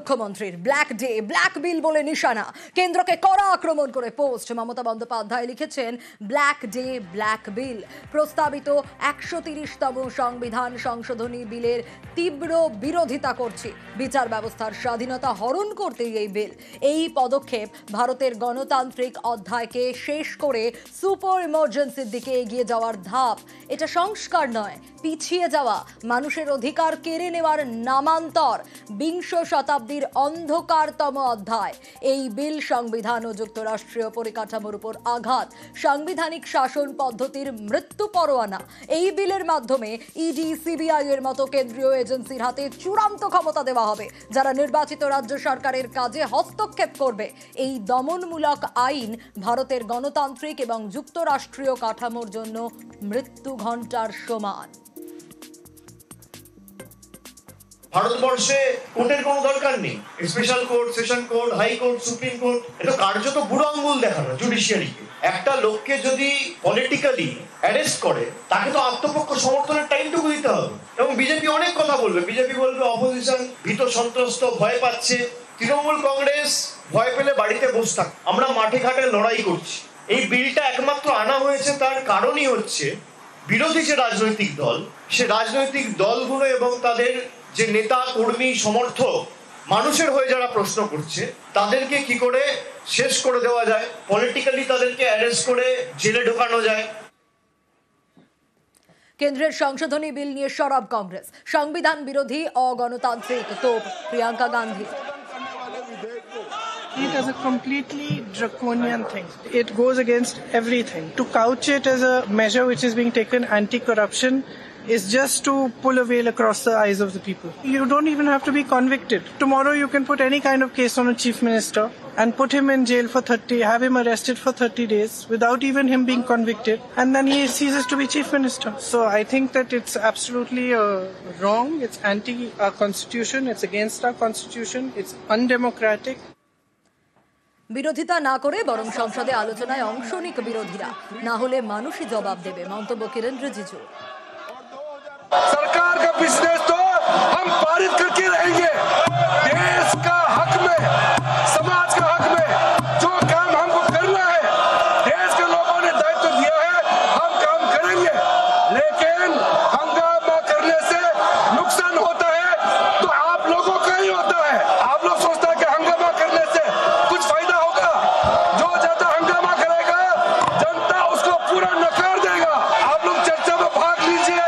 মুখ্যমন্ত্রীর black day black বিল বলে নিশানা, কেন্দ্রকে কড়া আক্রমণ করে পোস্ট। মমতা বন্দ্যোপাধ্যায় লিখেছেন, ব্ল্যাক ডে ব্ল্যাক বিল। প্রস্তাবিত ১৩০তম সংবিধান সংশোধনী বিলের তীব্র বিরোধিতা করছি। বিচার ব্যবস্থার স্বাধীনতা হরণ করতেই এই বিল। এই পদক্ষেপ ভারতের গণতান্ত্রিক অধ্যায়কে শেষ করে সুপার ইমার্জেন্সির দিকে এগিয়ে যাওয়ার ধাপ। এটা সংস্কার নয়, পিছিয়ে যাওয়া, মানুষের অধিকার কেড়ে নেওয়ার নামান্তর। বিংশ শতাব্দীর অন্ধকারতম অধ্যায়। এই বিল সংবিধান ও যুক্তরাষ্ট্রীয় পরিকাঠামোর উপর আঘাত, সাংবিধানিক শাসন পদ্ধতির মৃত্যু পরোয়ানা। এই বিলের মাধ্যমে ইডি, সিবিআই এর মতো কেন্দ্রীয় এজেন্সির হাতে চূড়ান্ত ক্ষমতা দেওয়া হবে, যারা নির্বাচিত রাজ্য সরকারের কাজে হস্তক্ষেপ করবে। এই দমনমূলক আইন ভারতের গণতান্ত্রিক এবং যুক্তরাষ্ট্রীয় কাঠামোর জন্য মৃত্যু ঘণ্টার সমান। ভারতবর্ষে কোর্টের কোনো দরকার নেই। Special court, session court, high court, supreme court, এটা কার্যত বুড়ো আঙ্গুল দেখানো জুডিশিয়ারিকে। একটা লোককে যদি পলিটিক্যালি অ্যারেস্ট করে, তাকে তো আত্মপক্ষ সমর্থনের টাইমটুকু দিতে হবে। এবং বিজেপি অনেক কথা বলবে, বিজেপি বলবে অপোজিশন ভীত সন্ত্রস্ত, ভয় পাচ্ছে। তৃণমূল কংগ্রেস ভয় পেলে বাড়িতে বসে থাক, আমরা মাঠে ঘাটে লড়াই করছি। এই বিলটা একমাত্র আনা হয়েছে তার কারণই হচ্ছে বিরোধী যে রাজনৈতিক দল, সে রাজনৈতিক দলগুলো এবং তাদের যে নেতা, কর্মী, সমর্থক, মানুষের হয়ে যারা প্রশ্ন করছে, তাদেরকে কি করে শেষ করে দেওয়া যায়, পলিটিক্যালি তাদেরকে অ্যারেস্ট করে জেলে ঢোকানো যায়। কেন্দ্রের সংশোধনী বিল নিয়ে সরব কংগ্রেস। সংবিধান বিরোধী, অগণতান্ত্রিক তোপ Priyanka Gandhi. It as a completely draconian thing. It goes against everything. To couch it as a measure which is being taken anti-corruption is just to pull a veil across the eyes of the people. You don't even have to be convicted. Tomorrow you can put any kind of case on a chief minister and put him in jail for 30, have him arrested for 30 days without even him being convicted, and then he ceases to be chief minister. So I think that it's absolutely wrong. It's anti our constitution. It's against our constitution. It's undemocratic. বিরোধিতা না করে বরং সংসদে আলোচনায় অংশ নিক বিরোধীরা, না হলে মানুষই জবাব দেবে। মন্তব্য কিরেন রিজিজু। सरकार का बिजनेस तो हम पारित करके रहेंगे। देश का हक में, समाज का हक में जो काम हमको करना है, देश के लोगों ने दायित्व दिया है, हम काम करेंगे। लेकिन हंगामा करने से नुकसान होता है तो आप लोगों का ही होता है। आप लोग सोचते हैं कि हंगामा करने से कुछ फायदा होगा। जो ज्यादा हंगामा करेगा जनता उसको पूरा नकार देगा। आप लोग चर्चा में भाग लीजिए,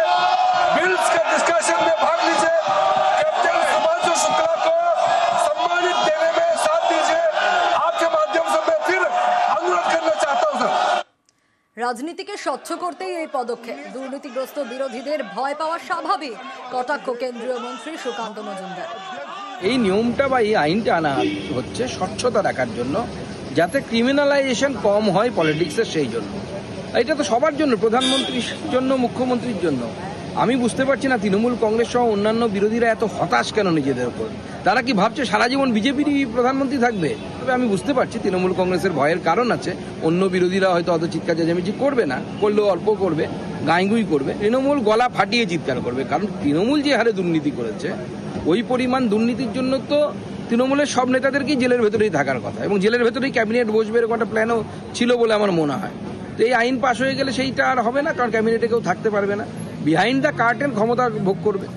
डिस्कशन में भाग लीजिए, कैप्टन सुभाष शुक्ला को सम्मानित देने में साथ दीजिए। आपके माध्यम से मैं फिर अनुरोध करना चाहता हूं सर। রাজনীতিকে স্বচ্ছ করতেই এই পদক্ষেপ। দুর্নীতিগ্রস্ত বিরোধীদের ভয় পাওয়া স্বাভাবিক, কটাক্ষ কেন্দ্রীয় মন্ত্রী সুকান্ত মজুমদার। এই নিয়মটা বা এই আইনটা আনা হচ্ছে স্বচ্ছতা রাখার জন্য, যাতে ক্রিমিনালাইজেশন কম হয় পলিটিক্সের, সেই জন্য। এটা তো সবার জন্য, প্রধানমন্ত্রীর জন্য, মুখ্যমন্ত্রীর জন্য। আমি বুঝতে পারছি না তৃণমূল কংগ্রেস সহ অন্যান্য বিরোধীরা এত হতাশ কেন নিজেদের উপর। তারা কি ভাবছে সারা জীবন বিজেপিরই প্রধানমন্ত্রী থাকবে? তবে আমি বুঝতে পারছি তৃণমূল কংগ্রেসের ভয়ের কারণ আছে। অন্য বিরোধীরা হয়তো অত চিৎকার চেঁচামেচি করবে না, করলেও অল্প করবে, গাঁইগুই করবে। তৃণমূল গলা ফাটিয়ে চিৎকার করবে, কারণ তৃণমূল যে হারে দুর্নীতি করেছে, ওই পরিমাণ দুর্নীতির জন্য তো তৃণমূলের সব নেতাদেরকেই জেলের ভেতরেই থাকার কথা, এবং জেলের ভেতরেই ক্যাবিনেট বসবে এরকম একটা প্ল্যানও ছিল বলে আমার মনে হয়। তো এই আইন পাশ হয়ে গেলে সেইটা আর হবে না, কারণ ক্যাবিনেটে কেউ থাকতে পারবে না, বিহাইন্ড দ্য কার্টেন ক্ষমতা ভোগ করবে।